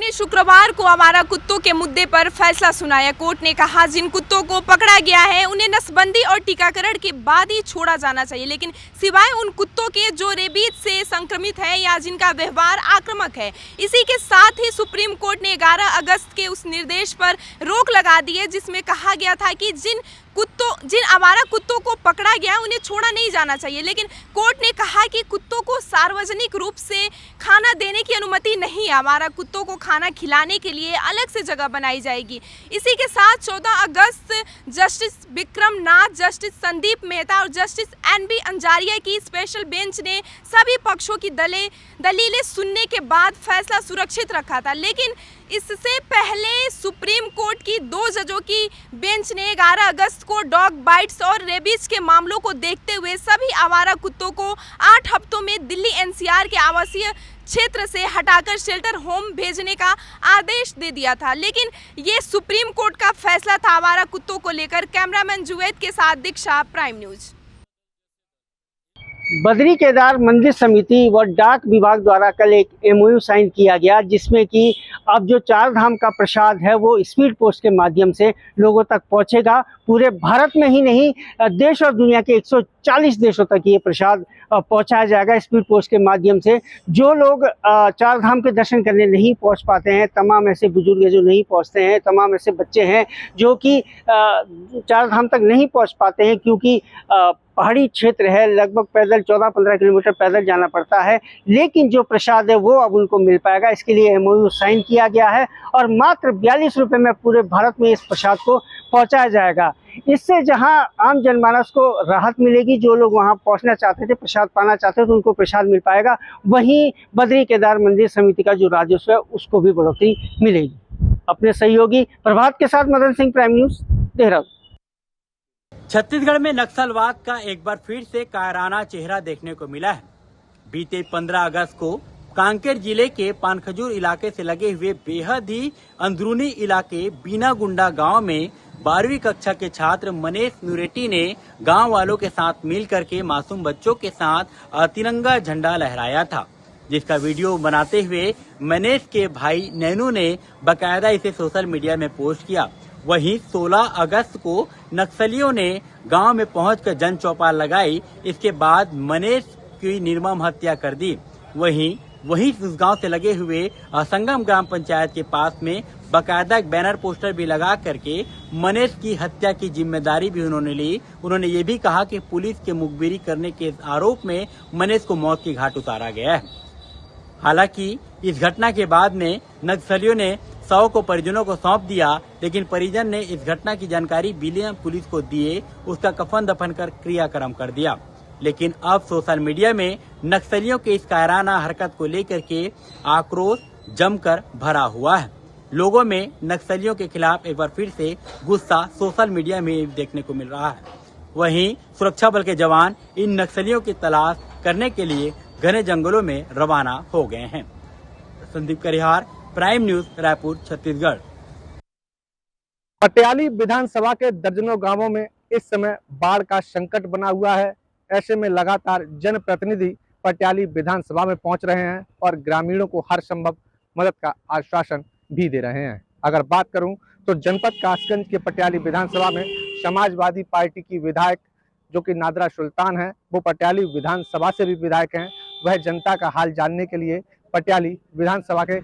ने शुक्रवार को आवारा कुत्तों के मुद्दे पर फैसला सुनाया। कोर्ट ने कहा जिन कुत्तों को पकड़ा गया है उन्हें नसबंदी और टीकाकरण के बाद ही छोड़ा जाना चाहिए, लेकिन सिवाय उन कुत्तों के जो रेबीज से संक्रमित है या जिनका व्यवहार आक्रामक है। इसी के साथ ही सुप्रीम कोर्ट ने 11 अगस्त के उस निर्देश पर रोक लगा दी है जिसमें कहा गया था कि जिन आवारा कुत्तों को पकड़ा गया है उन्हें छोड़ा नहीं जाना चाहिए, लेकिन कोर्ट ने कहा कि कुत्तों को सार्वजनिक रूप से खाना देने की अनुमति नहीं है। आवारा कुत्तों को खाना खिलाने के लिए अलग से जगह बनाई जाएगी। इसी के साथ 14 अगस्त जस्टिस विक्रम नाथ, जस्टिस संदीप मेहता और जस्टिस NB अंजारिया की स्पेशल बेंच ने सभी पक्षों की दलीलें सुनने के बाद फैसला सुरक्षित रखा था, लेकिन इससे पहले सुप्रीम कोर्ट की 2 जजों की बेंच ने 11 अगस्त को डॉग बाइट्स और रेबीज के मामलों को देखते हुए सभी आवारा कुत्तों को 8 हफ्तों में दिल्ली NCR के आवासीय क्षेत्र से हटाकर शेल्टर होम भेजने का आदेश दे दिया था। लेकिन ये सुप्रीम कोर्ट का फैसला था आवारा कुत्तों को लेकर। कैमरामैन जुवैद के साथ दीक्षा, प्राइम न्यूज। बद्री केदार मंदिर समिति व डाक विभाग द्वारा कल एक MOU साइन किया गया, जिसमें कि अब जो 4 धाम का प्रसाद है वो स्पीड पोस्ट के माध्यम से लोगों तक पहुंचेगा। पूरे भारत में ही नहीं, देश और दुनिया के 140 देशों तक ये प्रसाद पहुंचाया जाएगा स्पीड पोस्ट के माध्यम से। जो लोग 4 धाम के दर्शन करने नहीं पहुंच पाते हैं, तमाम ऐसे बुजुर्ग जो नहीं पहुंचते हैं, तमाम ऐसे बच्चे हैं जो कि 4 धाम तक नहीं पहुंच पाते हैं क्योंकि पहाड़ी क्षेत्र है, लगभग पैदल 14-15 किलोमीटर पैदल जाना पड़ता है, लेकिन जो प्रसाद है वो अब उनको मिल पाएगा। इसके लिए MOU साइन किया गया है और मात्र 42 रुपये में पूरे भारत में इस प्रसाद को पहुंचाया जाएगा। इससे जहां आम जनमानस को राहत मिलेगी, जो लोग वहां पहुंचना चाहते थे, प्रसाद पाना चाहते थे, तो उनको प्रसाद मिल पाएगा। वहीं बद्री केदार मंदिर समिति का जो राजस्व है उसको भी बढ़ोतरी मिलेगी। अपने सहयोगी प्रभात के साथ मदन सिंह, प्राइम न्यूज, देहरादून। छत्तीसगढ़ में नक्सलवाद का एक बार फिर से कायराना चेहरा देखने को मिला है। बीते 15 अगस्त को कांकेर जिले के पानखजूर इलाके से लगे हुए बेहद ही अंदरूनी इलाके बीनागुंडा गांव में 12वीं कक्षा के छात्र मनीष नुरेटी ने गांव वालों के साथ मिलकर के मासूम बच्चों के साथ तिरंगा झंडा लहराया था, जिसका वीडियो बनाते हुए मनीष के भाई नैनू ने बकायदा इसे सोशल मीडिया में पोस्ट किया। वहीं 16 अगस्त को नक्सलियों ने गांव में पहुंचकर जन चौपाल लगाई। इसके बाद मनीष की निर्मम हत्या कर दी। वहीं उस गांव से लगे हुए संगम ग्राम पंचायत के पास में बकायदा एक बैनर पोस्टर भी लगा करके मनीष की हत्या की जिम्मेदारी भी उन्होंने ली। उन्होंने ये भी कहा कि पुलिस के मुखबिरी करने के आरोप में मनीष को मौत की घाट उतारा गया है। हालांकि इस घटना के बाद में नक्सलियों ने शव को परिजनों को सौंप दिया, लेकिन परिजन ने इस घटना की जानकारी बिलियन पुलिस को दिए, उसका कफन दफन कर क्रियाक्रम कर दिया। लेकिन अब सोशल मीडिया में नक्सलियों के इस कायराना हरकत को लेकर के आक्रोश जमकर भरा हुआ है। लोगों में नक्सलियों के खिलाफ एक बार फिर से गुस्सा सोशल मीडिया में देखने को मिल रहा है। वहीं सुरक्षा बल के जवान इन नक्सलियों की तलाश करने के लिए घने जंगलों में रवाना हो गए हैं। Sandeep Karihar, prime news, Raipur, Chhattisgarh. पटियाली विधानसभा के दर्जनों गांवों में इस समय बाढ़ का संकट बना हुआ है। ऐसे में लगातार जनप्रतिनिधि पटियाली विधानसभा में पहुंच रहे हैं और ग्रामीणों को हर संभव मदद का आश्वासन भी दे रहे हैं। अगर बात करूं तो जनपद कासगंज के पटियाली विधानसभा में समाजवादी पार्टी की विधायक जो कि नादरा सुल्तान है, वो पटियाली विधानसभा से भी विधायक हैं। वह जनता का हाल जानने के लिए पटियाली विधानसभा के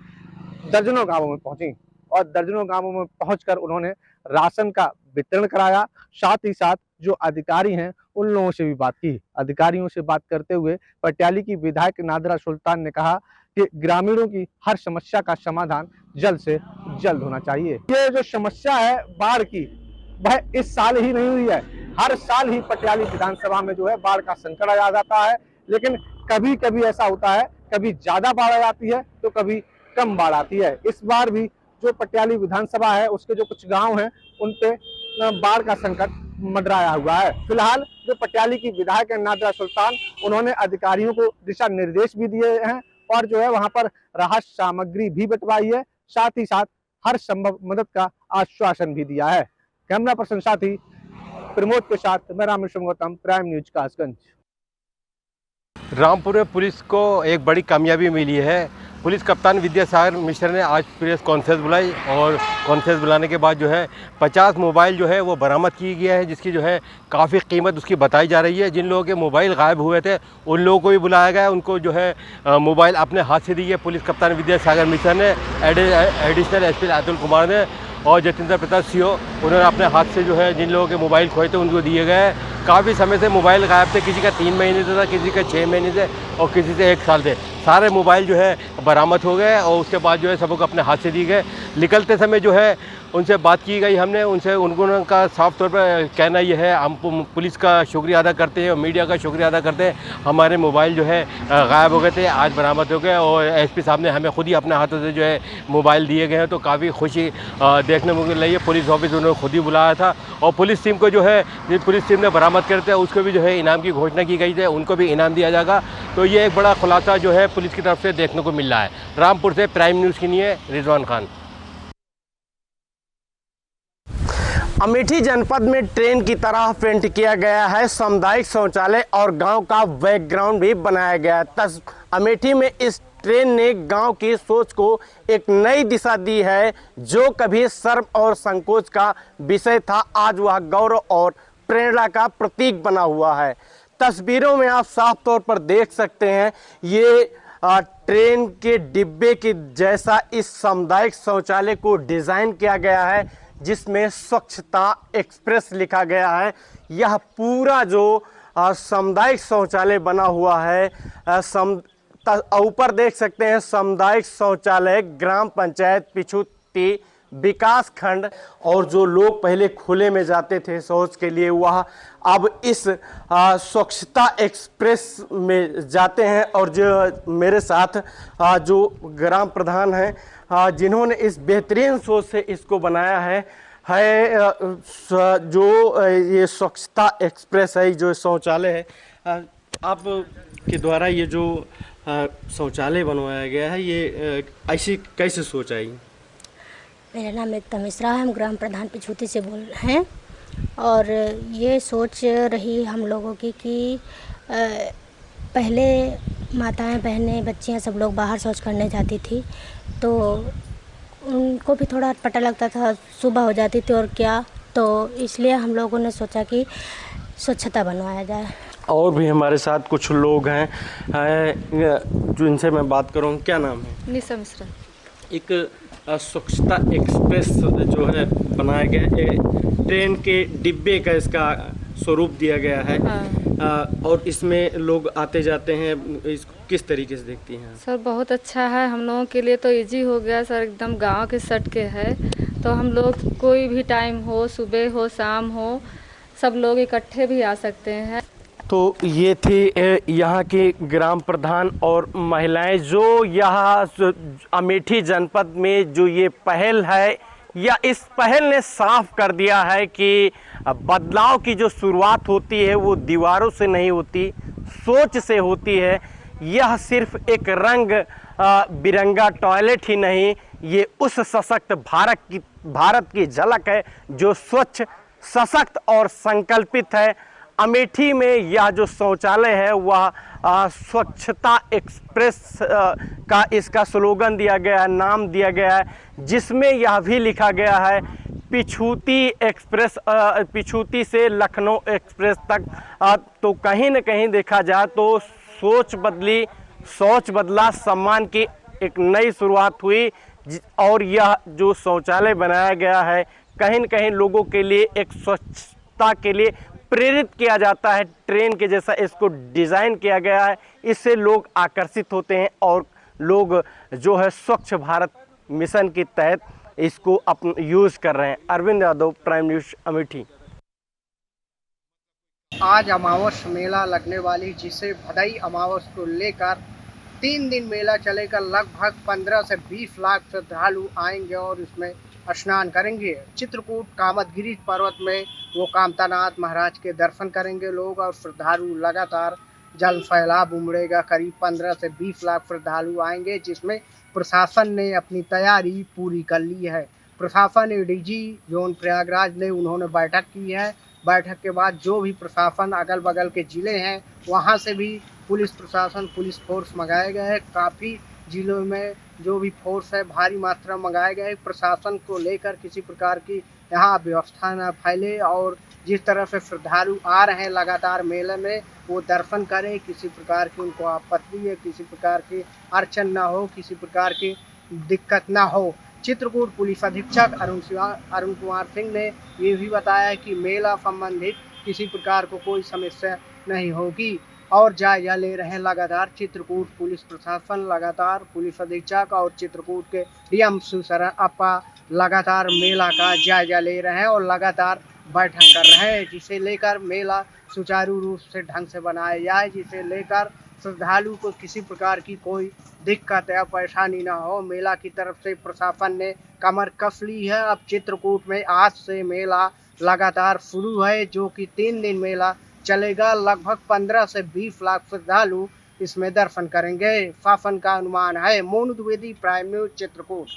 दर्जनों गांवों में पहुंची और दर्जनों गांवों में पहुंचकर उन्होंने राशन का वितरण कराया। साथ ही साथ जो अधिकारी हैं उन लोगों से भी बात की। अधिकारियों से बात करते हुए पटियाली की विधायक नादरा सुल्तान ने कहा कि ग्रामीणों की हर समस्या का समाधान जल्द से जल्द होना चाहिए। ये जो समस्या है बाढ़ की, वह इस साल ही नहीं हुई है, हर साल ही पटियाली विधानसभा में जो है बाढ़ का संकट आ जाता है। लेकिन कभी कभी ऐसा होता है, कभी ज्यादा बाढ़ आ जाती है तो कभी कम बाढ़ आती है। इस बार भी जो पटियाली विधानसभा है उसके जो कुछ गांव हैं उन पे बाढ़ का संकट मंडराया हुआ है। फिलहाल जो पटियाली की विधायक है नादरा सुल्तान, उन्होंने अधिकारियों को दिशा निर्देश भी दिए हैं और जो है वहां पर राहत सामग्री भी बंटवाई है। साथ ही साथ हर संभव मदद का आश्वासन भी दिया है। कैमरा पर्सन साथी प्रमोद के साथ मैं रामेश्वर गौतम, प्राइम न्यूज कासगंज। रामपुर में पुलिस को एक बड़ी कामयाबी मिली है। पुलिस कप्तान विद्यासागर मिश्र ने आज प्रेस कॉन्फ्रेंस बुलाई और कॉन्फ्रेंस बुलाने के बाद जो है 50 मोबाइल जो है वो बरामद की गया है, जिसकी जो है काफ़ी कीमत उसकी बताई जा रही है। जिन लोगों के मोबाइल गायब हुए थे उन लोगों को भी बुलाया गया है, उनको जो है मोबाइल अपने हाथ से दी है पुलिस कप्तान विद्यासागर मिश्र ने, एडिशनल एसपी अतुल कुमार ने और जतिंदर प्रसाद सीओ, उन्होंने अपने हाथ से जो है जिन लोगों के मोबाइल खोए थे उनको दिए गए। काफ़ी समय से मोबाइल गायब थे, किसी का 3 महीने से था, किसी का 6 महीने से और किसी से 1 साल से। सारे मोबाइल जो है बरामद हो गए और उसके बाद जो है सबको अपने हाथ से दिए गए। निकलते समय जो है उनसे बात की गई हमने, उनका साफ तौर पर कहना यह है, हम पुलिस का शुक्रिया अदा करते हैं और मीडिया का शुक्रिया अदा करते हैं। हमारे मोबाइल जो है गायब हो गए थे, आज बरामद हो गए और एसपी साहब ने हमें खुद ही अपने हाथों से जो है मोबाइल दिए गए हैं, तो काफ़ी खुशी देखने को मिल रही है। पुलिस ऑफिस उन्होंने खुद ही बुलाया था और पुलिस टीम को जो है जिस पुलिस टीम ने बरामद करते हैं उसको भी जो है इनाम की घोषणा की गई है, उनको भी इनाम दिया जाएगा। तो ये एक बड़ा खुलासा जो है पुलिस की तरफ से देखने को मिल रहा है। रामपुर से प्राइम न्यूज़ के लिए रिजवान खान। अमेठी जनपद में ट्रेन की तरह पेंट किया गया है सामुदायिक शौचालय और गांव का बैकग्राउंड भी बनाया गया है। अमेठी में इस ट्रेन ने गांव की सोच को एक नई दिशा दी है। जो कभी शर्म और संकोच का विषय था, आज वह गौरव और प्रेरणा का प्रतीक बना हुआ है। तस्वीरों में आप साफ तौर पर देख सकते हैं, ये ट्रेन के डिब्बे के जैसा इस सामुदायिक शौचालय को डिज़ाइन किया गया है, जिसमें स्वच्छता एक्सप्रेस लिखा गया है। यह पूरा जो सामुदायिक शौचालय बना हुआ है, ऊपर देख सकते हैं सामुदायिक शौचालय ग्राम पंचायत पिछुती विकास खंड, और जो लोग पहले खुले में जाते थे शौच के लिए, वह अब इस स्वच्छता एक्सप्रेस में जाते हैं। और जो मेरे साथ जो ग्राम प्रधान हैं, जिन्होंने इस बेहतरीन सोच से इसको बनाया है जो ये स्वच्छता एक्सप्रेस है, जो शौचालय है, आप के द्वारा ये जो शौचालय बनवाया गया है, ये ऐसी कैसे सोच आई? मेरा नाम एकता मिश्रा है, हम ग्राम प्रधान पिछुती से बोल रहे हैं। और ये सोच रही हम लोगों की कि पहले माताएं बहनें बच्चियां सब लोग बाहर शौच करने जाती थी, तो उनको भी थोड़ा अटपटा लगता था, सुबह हो जाती थी और क्या, तो इसलिए हम लोगों ने सोचा कि स्वच्छता बनवाया जाए। और भी हमारे साथ कुछ लोग हैं जो इनसे मैं बात करूँ। क्या नाम है? निशा मिश्रा। एक स्वच्छता एक्सप्रेस जो है बनाया गया है, ट्रेन के डिब्बे का इसका स्वरूप दिया गया है। हाँ। और इसमें लोग आते जाते हैं, इसको किस तरीके से देखती हैं? सर बहुत अच्छा है, हम लोगों के लिए तो इजी हो गया सर, एकदम गांव के सट के है, तो हम लोग कोई भी टाइम हो, सुबह हो शाम हो, सब लोग इकट्ठे भी आ सकते हैं। तो ये थी यहाँ के ग्राम प्रधान और महिलाएं, जो यहाँ अमेठी जनपद में जो ये पहल है, या इस पहल ने साफ कर दिया है कि बदलाव की जो शुरुआत होती है वो दीवारों से नहीं होती, सोच से होती है। यह सिर्फ एक रंग बिरंगा टॉयलेट ही नहीं, ये उस सशक्त भारत की झलक है जो स्वच्छ, सशक्त और संकल्पित है। अमेठी में यह जो शौचालय है वह स्वच्छता एक्सप्रेस का इसका स्लोगन दिया गया है, नाम दिया गया है, जिसमें यह भी लिखा गया है पिछुती एक्सप्रेस, पिछुती से लखनऊ एक्सप्रेस तक। तो कहीं न कहीं देखा जाए तो सोच बदली, सोच बदला, सम्मान की एक नई शुरुआत हुई। और यह जो शौचालय बनाया गया है, कहीं न कहीं लोगों के लिए एक स्वच्छता के लिए प्रेरित किया जाता है। ट्रेन के जैसा इसको डिज़ाइन किया गया है, इससे लोग आकर्षित होते हैं और लोग जो है स्वच्छ भारत मिशन के तहत इसको अपन यूज़ कर रहे हैं। Arvind Yadav, prime news, Amethi. आज अमावस मेला लगने वाली, जिसे भदई अमावस को लेकर 3 दिन मेला चलेगा। लगभग 15 से 20 लाख श्रद्धालु आएंगे और इसमें स्नान करेंगे। चित्रकूट कामदगिरी पर्वत में वो कामतानाथ महाराज के दर्शन करेंगे लोग और श्रद्धालु लगातार जल सैलाब उमड़ेगा। करीब 15 से 20 लाख श्रद्धालु आएंगे, जिसमें प्रशासन ने अपनी तैयारी पूरी कर ली है। प्रशासन एडीजी जोन प्रयागराज ने उन्होंने बैठक की है। बैठक के बाद जो भी प्रशासन अगल बगल के ज़िले हैं, वहाँ से भी पुलिस प्रशासन, पुलिस फोर्स मंगाए गए हैं। काफ़ी जिलों में जो भी फोर्स है भारी मात्रा मंगाए गए। प्रशासन को लेकर किसी प्रकार की यहाँ व्यवस्था न फैले और जिस तरह से श्रद्धालु आ रहे हैं लगातार मेले में वो दर्शन करें, किसी प्रकार की उनको आपत्ति है, किसी प्रकार की अड़चन ना हो, किसी प्रकार की दिक्कत ना हो। चित्रकूट पुलिस अधीक्षक अरुण कुमार सिंह ने ये भी बताया कि मेला संबंधित किसी प्रकार को कोई समस्या नहीं होगी और जायजा ले रहे हैं लगातार चित्रकूट पुलिस प्रशासन। लगातार पुलिस अधीक्षक और चित्रकूट के डीएम सुशरण अप्पा लगातार मेला का जायजा ले रहे हैं और लगातार बैठक कर रहे हैं, जिसे लेकर मेला सुचारू रूप से ढंग से बनाया जाए, जिसे लेकर श्रद्धालु को किसी प्रकार की कोई दिक्कत या परेशानी ना हो। मेला की तरफ से प्रशासन ने कमर कस ली है। अब चित्रकूट में आज से मेला लगातार शुरू है, जो कि 3 दिन मेला चलेगा। लगभग 15 से 20 लाख श्रद्धालु इसमें दर्शन करेंगे, शासन का अनुमान है। Monu Dwivedi, prime news, Chitrakoot.